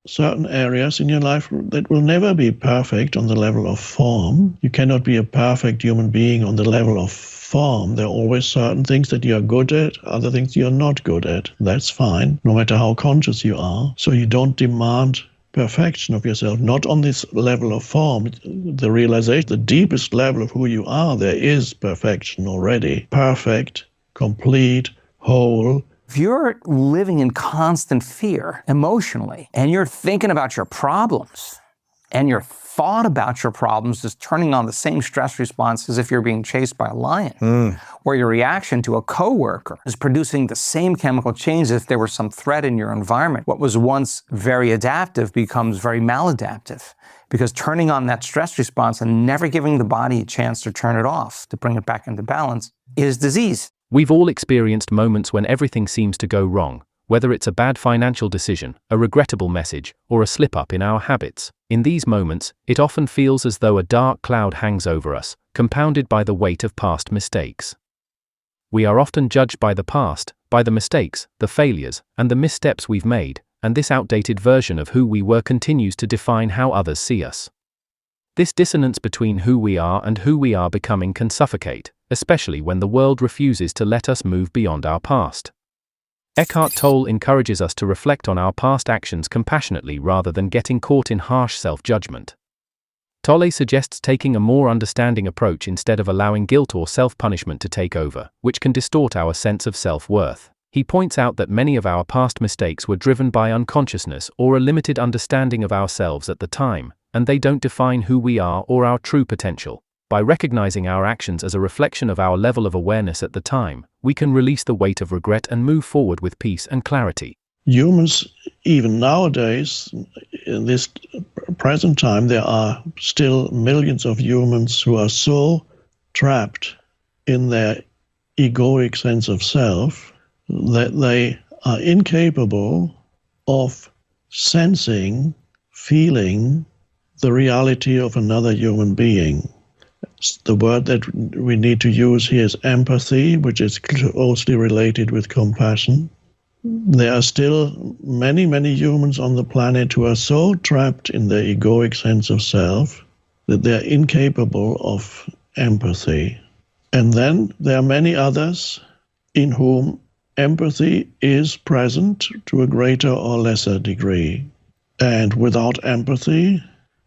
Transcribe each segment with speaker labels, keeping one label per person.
Speaker 1: certain areas in your life that will never be perfect on the level of form. You cannot be a perfect human being on the level of form. There are always certain things that you are good at, other things you are not good at. That's fine, no matter how conscious you are. So you don't demand perfection of yourself, not on this level of form. The realization, the deepest level of who you are, there is perfection already. Perfect, complete, whole.
Speaker 2: If you're living in constant fear emotionally, and you're thinking about your problems, and your thought about your problems is turning on the same stress response as if you're being chased by a lion, or your reaction to a coworker is producing the same chemical change as if there was some threat in your environment, what was once very adaptive becomes very maladaptive. Because turning on that stress response and never giving the body a chance to turn it off, to bring it back into balance, is disease.
Speaker 3: We've all experienced moments when everything seems to go wrong, whether it's a bad financial decision, a regrettable message, or a slip-up in our habits. In these moments, it often feels as though a dark cloud hangs over us, compounded by the weight of past mistakes. We are often judged by the past, by the mistakes, the failures, and the missteps we've made, and this outdated version of who we were continues to define how others see us. This dissonance between who we are and who we are becoming can suffocate, especially when the world refuses to let us move beyond our past. Eckhart Tolle encourages us to reflect on our past actions compassionately rather than getting caught in harsh self-judgment. Tolle suggests taking a more understanding approach instead of allowing guilt or self-punishment to take over, which can distort our sense of self-worth. He points out that many of our past mistakes were driven by unconsciousness or a limited understanding of ourselves at the time, and they don't define who we are or our true potential. By recognizing our actions as a reflection of our level of awareness at the time, we can release the weight of regret and move forward with peace and clarity.
Speaker 1: Humans, even nowadays, in this present time, there are still millions of humans who are so trapped in their egoic sense of self that they are incapable of sensing, feeling the reality of another human being. The word that we need to use here is empathy, which is closely related with compassion. There are still many, many humans on the planet who are so trapped in their egoic sense of self that they're incapable of empathy. And then there are many others in whom empathy is present to a greater or lesser degree. And without empathy,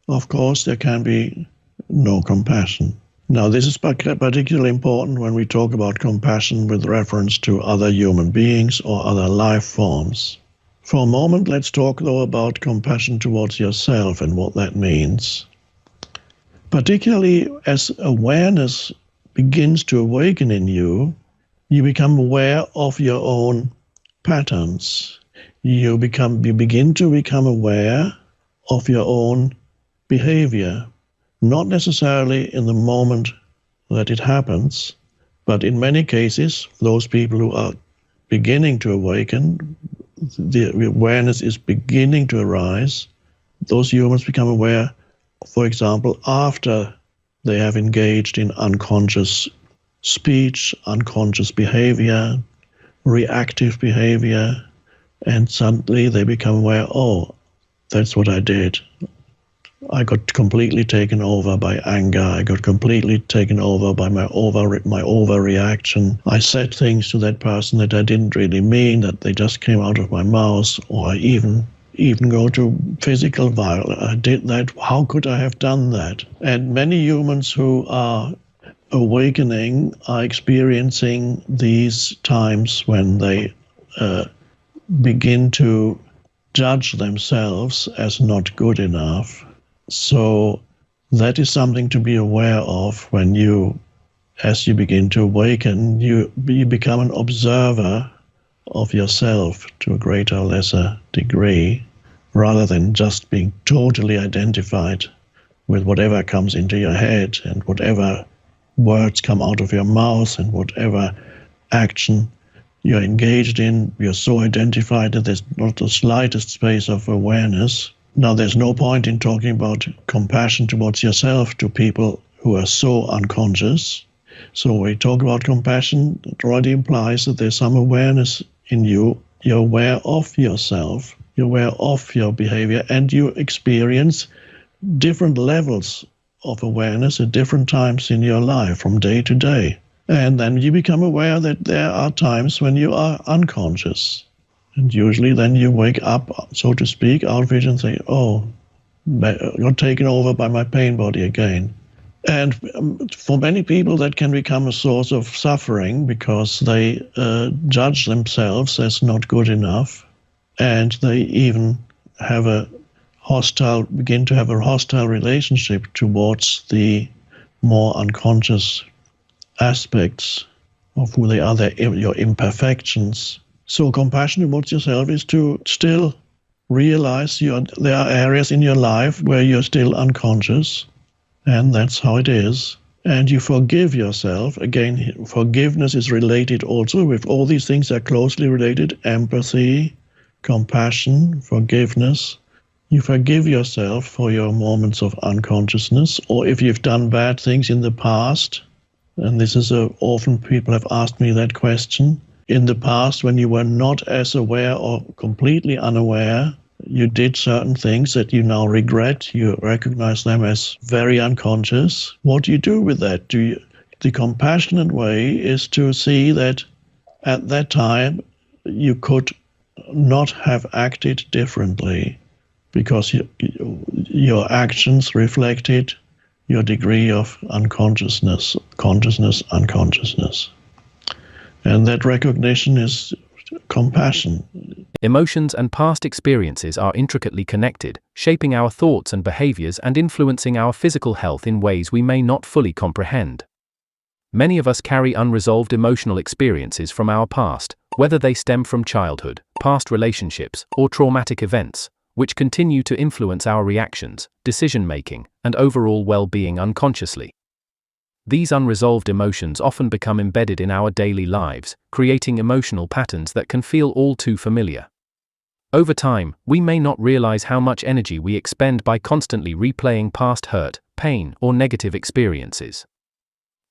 Speaker 1: of course, there can be no compassion. Now, this is particularly important when we talk about compassion with reference to other human beings or other life forms. For a moment, let's talk, though, about compassion towards yourself and what that means. Particularly as awareness begins to awaken in you, you become aware of your own patterns. You begin to become aware of your own behavior. Not necessarily in the moment that it happens, but in many cases, those people who are beginning to awaken, the awareness is beginning to arise, those humans become aware, for example, after they have engaged in unconscious speech, unconscious behavior, reactive behavior, and suddenly they become aware, oh, that's what I did. I got completely taken over by anger. I got completely taken over by my overreaction. I said things to that person that I didn't really mean, that they just came out of my mouth, or I even go to physical violence. I did that. How could I have done that? And many humans who are awakening are experiencing these times when they begin to judge themselves as not good enough. So that is something to be aware of when as you begin to awaken, you become an observer of yourself to a greater or lesser degree, rather than just being totally identified with whatever comes into your head and whatever words come out of your mouth and whatever action you're engaged in. You're so identified that there's not the slightest space of awareness. Now, there's no point in talking about compassion towards yourself to people who are so unconscious. So when we talk about compassion, it already implies that there's some awareness in you. You're aware of yourself. You're aware of your behavior, and you experience different levels of awareness at different times in your life from day to day. And then you become aware that there are times when you are unconscious. And usually then you wake up, so to speak, out of it and say, oh, got taken over by my pain body again. And for many people that can become a source of suffering because they judge themselves as not good enough, and they even begin to have a hostile relationship towards the more unconscious aspects of who they are, your imperfections. So compassion towards yourself is to still realize there are areas in your life where you're still unconscious, and that's how it is. And you forgive yourself. Again, forgiveness is related also with all these things are closely related: empathy, compassion, forgiveness. You forgive yourself for your moments of unconsciousness, or if you've done bad things in the past, and this is often people have asked me that question. In the past, when you were not as aware or completely unaware, you did certain things that you now regret. You recognize them as very unconscious. What do you do with that? The compassionate way is to see that at that time you could not have acted differently because your actions reflected your degree of unconsciousness, unconsciousness. And that recognition is compassion.
Speaker 3: Emotions and past experiences are intricately connected, shaping our thoughts and behaviors and influencing our physical health in ways we may not fully comprehend. Many of us carry unresolved emotional experiences from our past, whether they stem from childhood, past relationships, or traumatic events, which continue to influence our reactions, decision-making, and overall well-being unconsciously. These unresolved emotions often become embedded in our daily lives, creating emotional patterns that can feel all too familiar. Over time, we may not realize how much energy we expend by constantly replaying past hurt, pain, or negative experiences.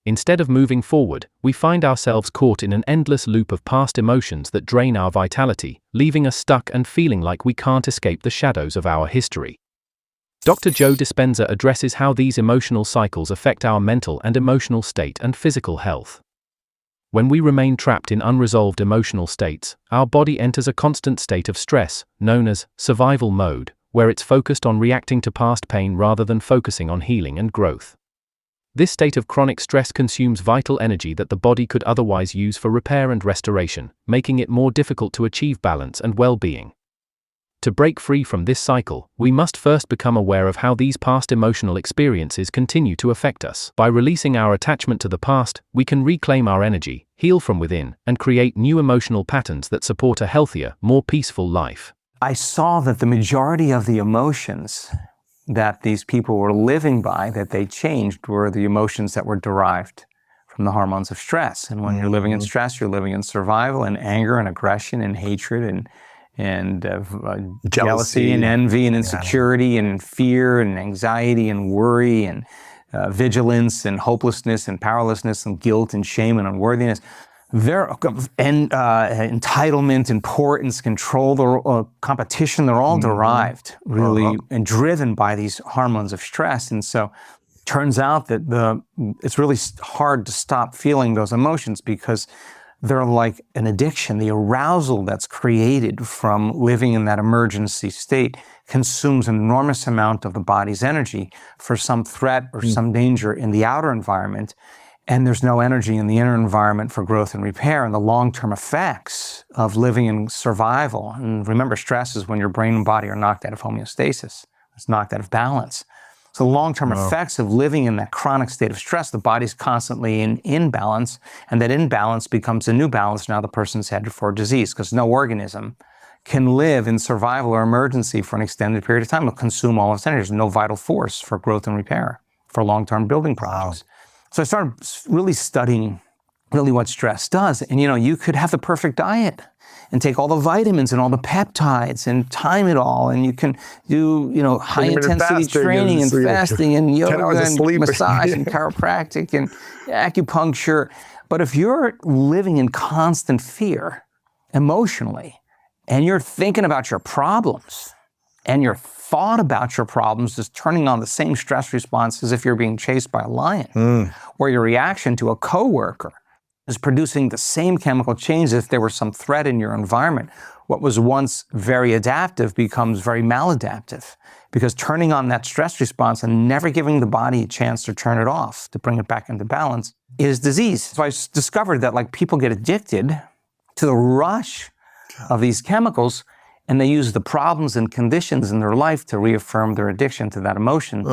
Speaker 3: Instead of moving forward, we find ourselves caught in an endless loop of past emotions that drain our vitality, leaving us stuck and feeling like we can't escape the shadows of our history. Dr. Joe Dispenza addresses how these emotional cycles affect our mental and emotional state and physical health. When we remain trapped in unresolved emotional states, our body enters a constant state of stress, known as survival mode, where it's focused on reacting to past pain rather than focusing on healing and growth. This state of chronic stress consumes vital energy that the body could otherwise use for repair and restoration, making it more difficult to achieve balance and well-being. To break free from this cycle, we must first become aware of how these past emotional experiences continue to affect us. By releasing our attachment to the past, we can reclaim our energy, heal from within, and create new emotional patterns that support a healthier, more peaceful life.
Speaker 2: I saw that the majority of the emotions that these people were living by, that they changed, were the emotions that were derived from the hormones of stress. And when you're living in stress, you're living in survival and anger and aggression and hatred and jealousy and envy and insecurity and fear and anxiety and worry and vigilance and hopelessness and powerlessness and guilt and shame and unworthiness. Entitlement, importance, control, competition, they're all derived really and driven by these hormones of stress. And so it turns out that it's really hard to stop feeling those emotions because they're like an addiction. The arousal that's created from living in that emergency state consumes an enormous amount of the body's energy for some threat or some danger in the outer environment, and there's no energy in the inner environment for growth and repair. And the long-term effects of living in survival, and remember, stress is when your brain and body are knocked out of homeostasis. It's knocked out of balance. So long-term effects of living in that chronic state of stress, the body's constantly in imbalance, and that imbalance becomes a new balance. Now the person's headed for disease because no organism can live in survival or emergency for an extended period of time. It'll consume all of its energy. There's no vital force for growth and repair, for long-term building projects. So I started really studying what stress does. And you could have the perfect diet and take all the vitamins and all the peptides and time it all. And you can do, high intensity training and fasting and yoga and massage and chiropractic and acupuncture. But if you're living in constant fear emotionally, and you're thinking about your problems, and your thought about your problems is turning on the same stress response as if you're being chased by a lion, or your reaction to a coworker is producing the same chemical change as if there was some threat in your environment. What was once very adaptive becomes very maladaptive, because turning on that stress response and never giving the body a chance to turn it off, to bring it back into balance, is disease. So I discovered that like people get addicted to the rush of these chemicals, and they use the problems and conditions in their life to reaffirm their addiction to that emotion.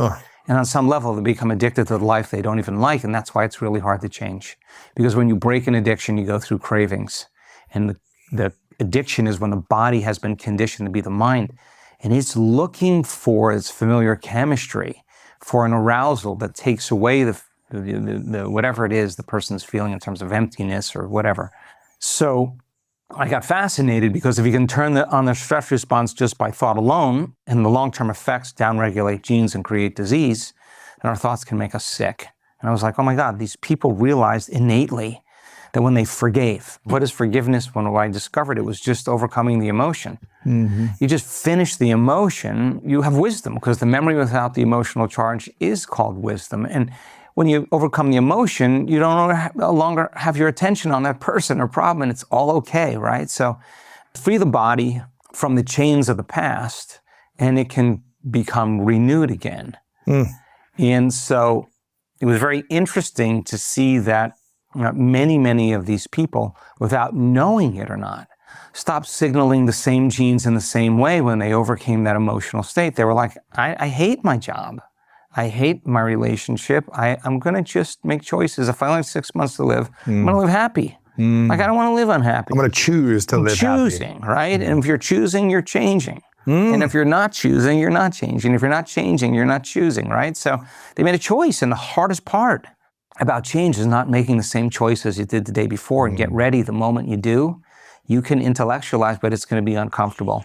Speaker 2: And on some level, they become addicted to the life they don't even like, and that's why it's really hard to change. Because when you break an addiction, you go through cravings. And the addiction is when the body has been conditioned to be the mind, and it's looking for its familiar chemistry, for an arousal that takes away the whatever it is the person's feeling in terms of emptiness or whatever. So I got fascinated, because if you can turn on the stress response just by thought alone, and the long-term effects downregulate genes and create disease, then our thoughts can make us sick. And I was like, oh my God, these people realized innately that when they forgave, what is forgiveness? When I discovered it was just overcoming the emotion. You just finish the emotion, you have wisdom, because the memory without the emotional charge is called wisdom. And when you overcome the emotion, you no longer have your attention on that person or problem, and it's all okay, right? So free the body from the chains of the past, and it can become renewed again. And so it was very interesting to see that many of these people, without knowing it or not, stopped signaling the same genes in the same way when they overcame that emotional state. They were like, I hate my job. I hate my relationship. I'm going to just make choices. If I only have 6 months to live, I'm going to live happy. Like, I don't want to live unhappy.
Speaker 4: I'm going to choose to live happy.
Speaker 2: Choosing, right? And if you're choosing, you're changing. And if you're not choosing, you're not changing. If you're not changing, you're not choosing, right? So they made a choice, and the hardest part about change is not making the same choice as you did the day before. And get ready the moment you do. You can intellectualize, but it's going to be uncomfortable.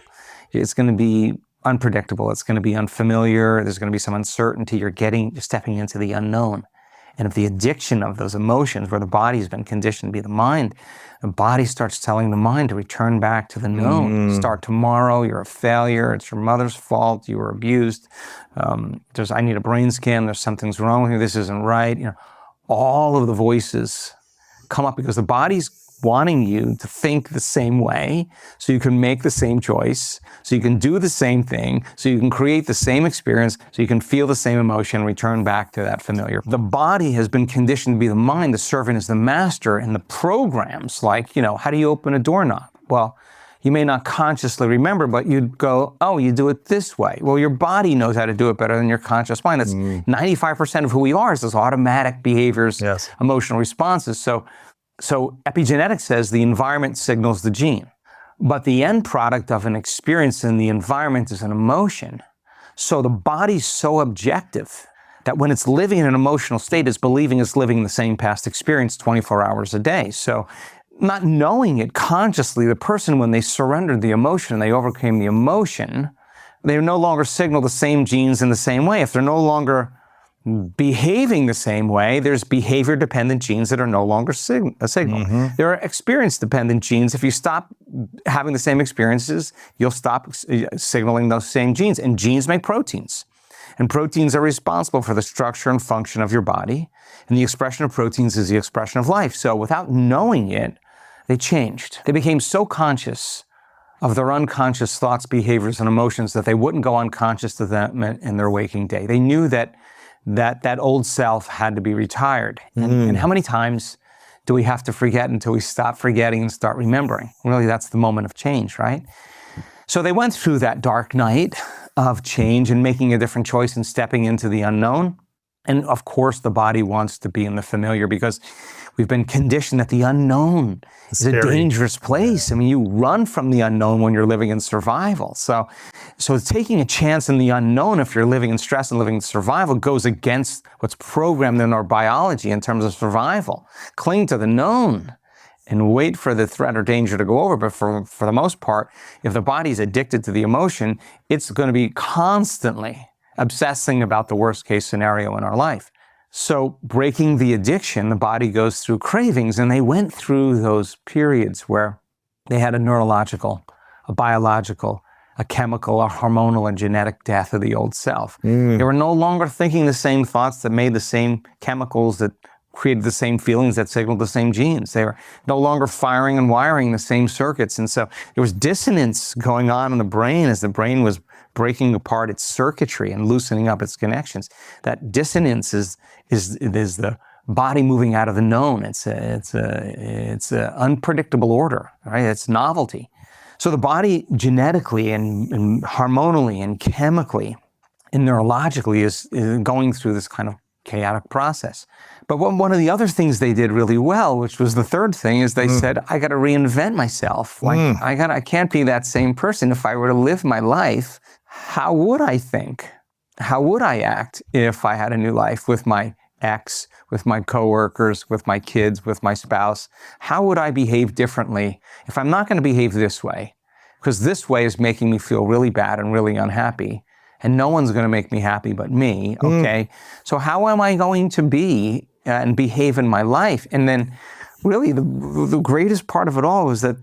Speaker 2: It's going to be unpredictable. It's going to be unfamiliar. There's going to be some uncertainty. You're stepping into the unknown. And if the addiction of those emotions, where the body's been conditioned to be the mind, the body starts telling the mind to return back to the known. Start tomorrow. You're a failure. It's your mother's fault. You were abused. I need a brain scan. There's something's wrong with you. This isn't right. All of the voices come up because the body's wanting you to think the same way, so you can make the same choice, so you can do the same thing, so you can create the same experience, so you can feel the same emotion, return back to that familiar. The body has been conditioned to be the mind, the servant is the master, and the programs like, how do you open a doorknob? Well, you may not consciously remember, but you'd go, oh, you do it this way. Well, your body knows how to do it better than your conscious mind. That's 95% of who we are is those automatic behaviors, emotional responses. So epigenetics says the environment signals the gene, but the end product of an experience in the environment is an emotion. So the body's so objective that when it's living in an emotional state, it's believing it's living the same past experience 24 hours a day. So not knowing it consciously, the person, when they surrendered the emotion, they overcame the emotion, they no longer signal the same genes in the same way. If they're no longer behaving the same way, there's behavior-dependent genes that are no longer a signal. There are experience-dependent genes. If you stop having the same experiences, you'll stop signaling those same genes. And genes make proteins. And proteins are responsible for the structure and function of your body. And the expression of proteins is the expression of life. So without knowing it, they changed. They became so conscious of their unconscious thoughts, behaviors, and emotions that they wouldn't go unconscious to them in their waking day. They knew that old self had to be retired. And how many times do we have to forget until we stop forgetting and start remembering? Really, that's the moment of change, right? So they went through that dark night of change and making a different choice and stepping into the unknown. And of course, the body wants to be in the familiar because we've been conditioned that the unknown is a dangerous place. I mean, you run from the unknown when you're living in survival. So taking a chance in the unknown, if you're living in stress and living in survival, goes against what's programmed in our biology in terms of survival. Cling to the known and wait for the threat or danger to go over. But for the most part, if the body's addicted to the emotion, it's going to be constantly obsessing about the worst case scenario in our life. So breaking the addiction, the body goes through cravings, and they went through those periods where they had a neurological a biological, a chemical, a hormonal, and genetic death of the old self. They were no longer thinking the same thoughts that made the same chemicals that created the same feelings that signaled the same genes. They were no longer firing and wiring the same circuits. And so there was dissonance going on in the brain as the brain was breaking apart its circuitry and loosening up its connections. That dissonance is the body moving out of the known. It's a unpredictable order, right? It's novelty. So the body genetically and hormonally and chemically and neurologically is going through this kind of chaotic process. But one of the other things they did really well, which was the third thing, is they said, I got to reinvent myself. Like I can't be that same person. If I were to live my life, how would I think? How would I act if I had a new life with my ex, with my coworkers, with my kids, with my spouse? How would I behave differently if I'm not going to behave this way? Because this way is making me feel really bad and really unhappy. And no one's going to make me happy but me, okay? So how am I going to be and behave in my life? And then really the greatest part of it all was that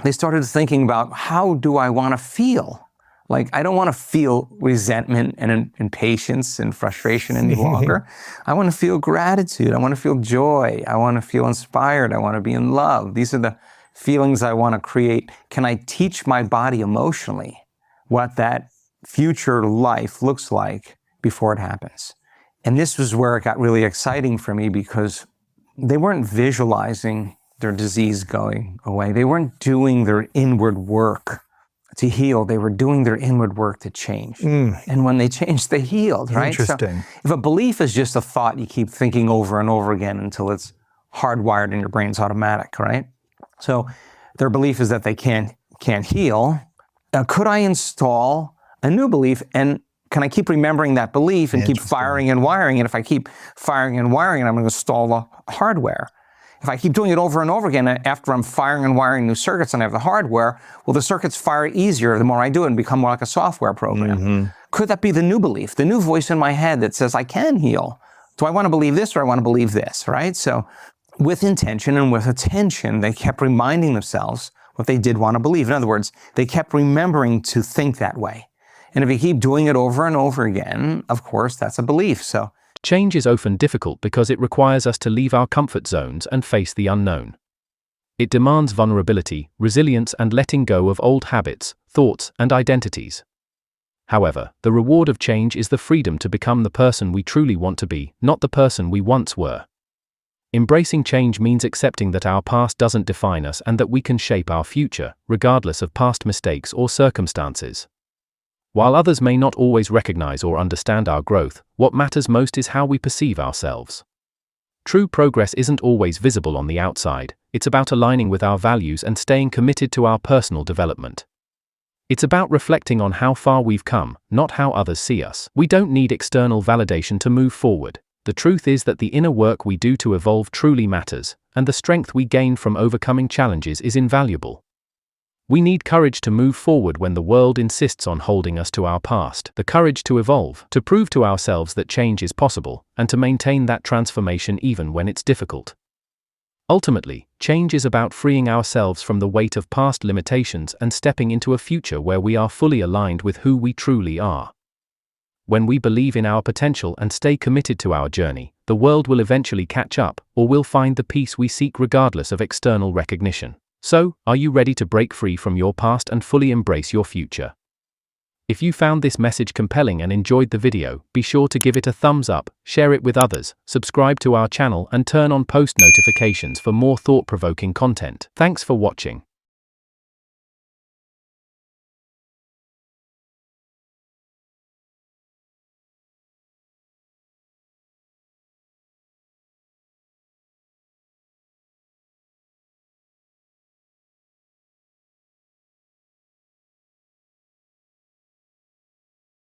Speaker 2: they started thinking about, how do I want to feel? Like, I don't want to feel resentment and impatience and frustration any longer. I want to feel gratitude. I want to feel joy. I want to feel inspired. I want to be in love. These are the feelings I want to create. Can I teach my body emotionally what that future life looks like before it happens? And this was where it got really exciting for me, because they weren't visualizing their disease going away. They weren't doing their inward work to heal. They were doing their inward work to change. And when they changed, they healed, right?
Speaker 4: Interesting.
Speaker 2: So if a belief is just a thought you keep thinking over and over again until it's hardwired in your brain, it's automatic, right? So their belief is that they can't heal. Could I install a new belief, and can I keep remembering that belief and keep firing and wiring it? If I keep firing and wiring it, I'm going to install the hardware. If I keep doing it over and over again, after I'm firing and wiring new circuits and I have the hardware, well, the circuits fire easier the more I do it and become more like a software program. Could that be the new belief, the new voice in my head that says I can heal? Do I want to believe this or I want to believe this, right? So with intention and with attention, they kept reminding themselves what they did want to believe. In other words, they kept remembering to think that way. And if you keep doing it over and over again, of course, that's a belief. So
Speaker 3: change is often difficult because it requires us to leave our comfort zones and face the unknown. It demands vulnerability, resilience, and letting go of old habits, thoughts, and identities. However, the reward of change is the freedom to become the person we truly want to be, not the person we once were. Embracing change means accepting that our past doesn't define us and that we can shape our future, regardless of past mistakes or circumstances. While others may not always recognize or understand our growth, what matters most is how we perceive ourselves. True progress isn't always visible on the outside. It's about aligning with our values and staying committed to our personal development. It's about reflecting on how far we've come, not how others see us. We don't need external validation to move forward. The truth is that the inner work we do to evolve truly matters, and the strength we gain from overcoming challenges is invaluable. We need courage to move forward when the world insists on holding us to our past, the courage to evolve, to prove to ourselves that change is possible, and to maintain that transformation even when it's difficult. Ultimately, change is about freeing ourselves from the weight of past limitations and stepping into a future where we are fully aligned with who we truly are. When we believe in our potential and stay committed to our journey, the world will eventually catch up, or we'll find the peace we seek regardless of external recognition. So, are you ready to break free from your past and fully embrace your future? If you found this message compelling and enjoyed the video, be sure to give it a thumbs up, share it with others, subscribe to our channel, and turn on post notifications for more thought-provoking content. Thanks for watching.